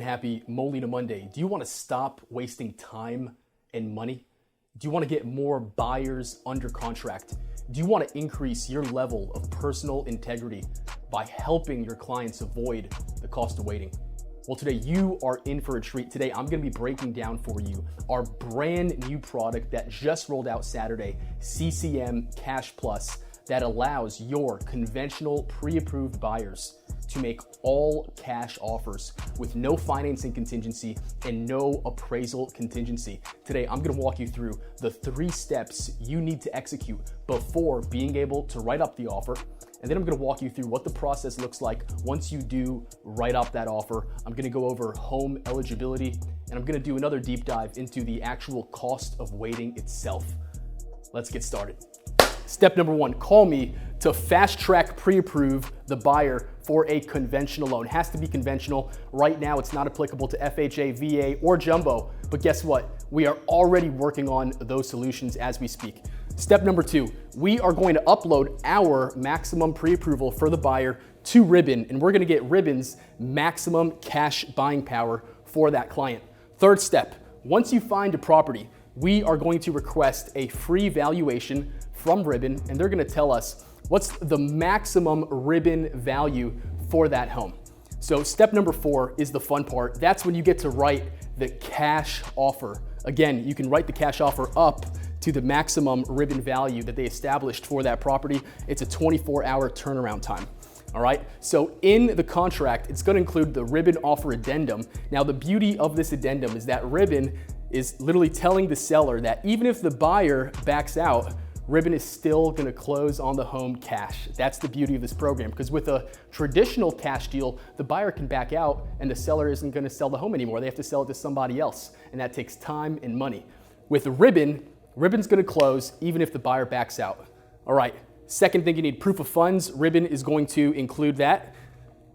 happy Molina Monday. Do you want to stop wasting time and money? Do you want to get more buyers under contract? Do you want to increase your level of personal integrity by helping your clients avoid the cost of waiting? Well, today you are in for a treat. Today I'm going to be breaking down for you our brand new product that just rolled out Saturday, CCM Cash Plus, that allows your conventional pre-approved buyers to make all cash offers with no financing contingency and no appraisal contingency. Today, I'm gonna walk you through the 3 steps you need to execute before being able to write up the offer. And then I'm gonna walk you through what the process looks like once you do write up that offer. I'm gonna go over home eligibility, and I'm gonna do another deep dive into the actual cost of waiting itself. Let's get started. Step number 1, call me to fast track pre-approve the buyer for a conventional loan. It has to be conventional. Right now, it's not applicable to FHA, VA, or jumbo, but guess what? We are already working on those solutions as we speak. Step number 2, we are going to upload our maximum pre-approval for the buyer to Ribbon, and we're gonna get Ribbon's maximum cash buying power for that client. Third step, once you find a property, we are going to request a free valuation from Ribbon, and they're gonna tell us what's the maximum Ribbon value for that home. So step number 4 is the fun part. That's when you get to write the cash offer. Again, you can write the cash offer up to the maximum Ribbon value that they established for that property. It's a 24-hour turnaround time. All right, so in the contract, it's gonna include the Ribbon offer addendum. Now, the beauty of this addendum is that Ribbon is literally telling the seller that even if the buyer backs out, Ribbon is still gonna close on the home cash. That's the beauty of this program, because with a traditional cash deal, the buyer can back out and the seller isn't gonna sell the home anymore. They have to sell it to somebody else, and that takes time and money. With Ribbon, Ribbon's gonna close even if the buyer backs out. All right, second thing, you need proof of funds. Ribbon is going to include that.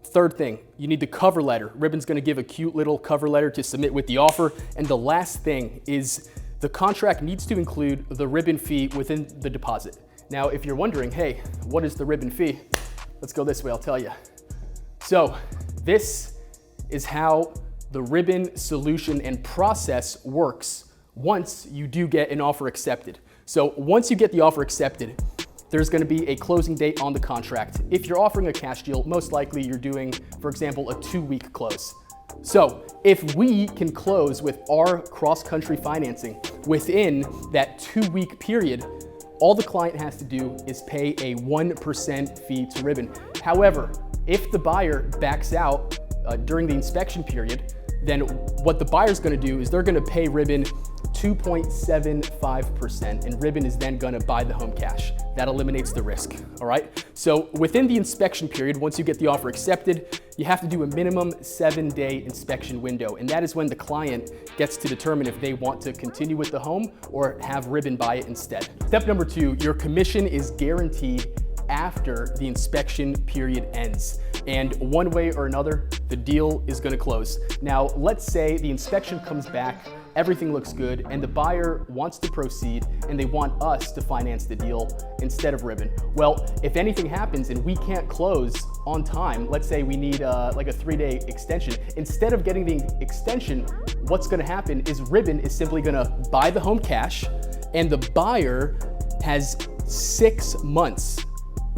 Third thing, you need the cover letter. Ribbon's gonna give a cute little cover letter to submit with the offer. And the last thing is the contract needs to include the Ribbon fee within the deposit. Now, if you're wondering, hey, what is the Ribbon fee? Let's go this way, I'll tell you. So this is how the Ribbon solution and process works once you do get an offer accepted. So once you get the offer accepted, there's gonna be a closing date on the contract. If you're offering a cash deal, most likely you're doing, for example, a 2-week close. So if we can close with our cross-country financing within that 2-week period, all the client has to do is pay a 1% fee to Ribbon. However, if the buyer backs out during the inspection period, then what the buyer's gonna do is they're gonna pay Ribbon 2.75%, and Ribbon is then gonna buy the home cash. That eliminates the risk, all right? So within the inspection period, once you get the offer accepted, you have to do a minimum 7-day inspection window, and that is when the client gets to determine if they want to continue with the home or have Ribbon buy it instead. Step number 2, your commission is guaranteed after the inspection period ends. And one way or another, the deal is gonna close. Now, let's say the inspection comes back, everything looks good, and the buyer wants to proceed and they want us to finance the deal instead of Ribbon. Well, if anything happens and we can't close on time, let's say we need like a 3-day extension, instead of getting the extension, what's gonna happen is Ribbon is simply gonna buy the home cash, and the buyer has 6 months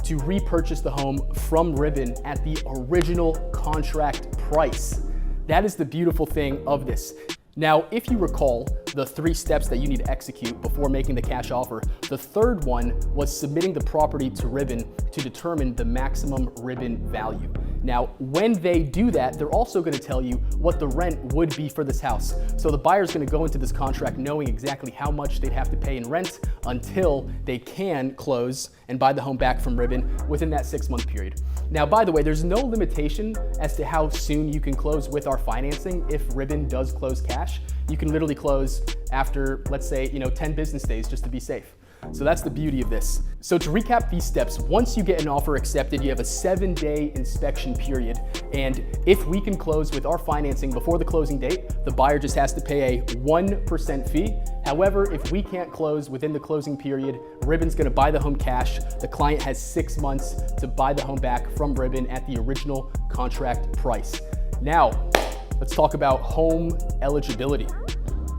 to repurchase the home from Ribbon at the original contract price. That is the beautiful thing of this. Now, if you recall the 3 steps that you need to execute before making the cash offer, the third one was submitting the property to Ribbon to determine the maximum Ribbon value. Now, when they do that, they're also gonna tell you what the rent would be for this house. So the buyer's gonna go into this contract knowing exactly how much they'd have to pay in rent until they can close and buy the home back from Ribbon within that 6-month period. Now, by the way, there's no limitation as to how soon you can close with our financing if Ribbon does close cash. You can literally close after, let's say, 10 business days just to be safe. So that's the beauty of this. So to recap these steps, once you get an offer accepted, you have a 7-day inspection period. And if we can close with our financing before the closing date, the buyer just has to pay a 1% fee. However, if we can't close within the closing period, Ribbon's gonna buy the home cash. The client has 6 months to buy the home back from Ribbon at the original contract price. Now, let's talk about home eligibility.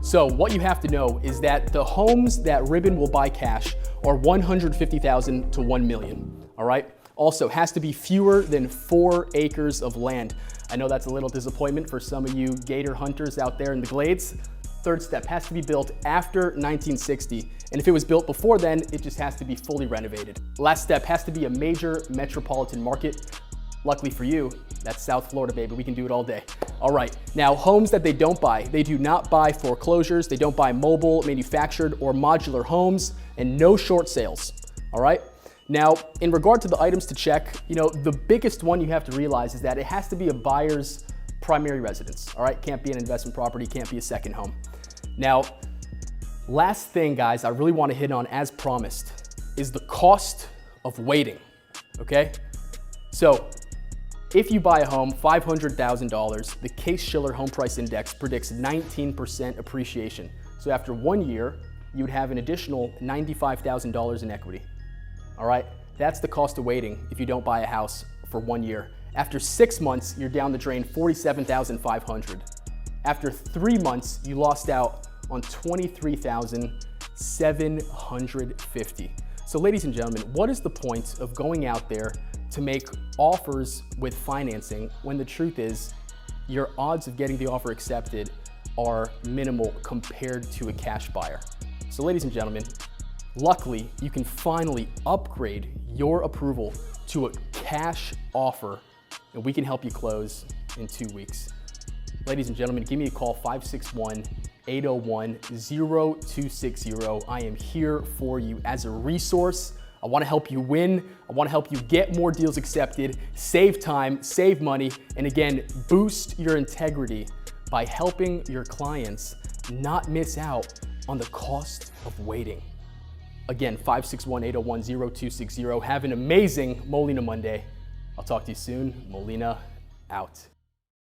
So what you have to know is that the homes that Ribbon will buy cash are 150,000 to 1 million, all right? Also, has to be fewer than 4 acres of land. I know that's a little disappointment for some of you gator hunters out there in the glades. Third step, has to be built after 1960. And if it was built before then, it just has to be fully renovated. Last step, has to be a major metropolitan market. Luckily for you, that's South Florida, baby. We can do it all day. All right, now homes that they don't buy. They do not buy foreclosures. They don't buy mobile, manufactured, or modular homes, and no short sales, all right? Now, in regard to the items to check, the biggest one you have to realize is that it has to be a buyer's primary residence, all right? Can't be an investment property, can't be a second home. Now, last thing, guys, I really want to hit on, as promised, is the cost of waiting, okay? So, if you buy a home, $500,000, the Case-Shiller Home Price Index predicts 19% appreciation. So after 1 year, you would have an additional $95,000 in equity. All right, that's the cost of waiting if you don't buy a house for 1 year. After 6 months, you're down the drain $47,500. After 3 months, you lost out on $23,750. So ladies and gentlemen, what is the point of going out there to make offers with financing when the truth is your odds of getting the offer accepted are minimal compared to a cash buyer? So ladies and gentlemen, luckily you can finally upgrade your approval to a cash offer, and we can help you close in 2 weeks. Ladies and gentlemen, give me a call, 561-801-0260. I am here for you as a resource. I want to help you win. I want to help you get more deals accepted, save time, save money, and again, boost your integrity by helping your clients not miss out on the cost of waiting. Again, 561-801-0260. Have an amazing Molina Monday. I'll talk to you soon. Molina out.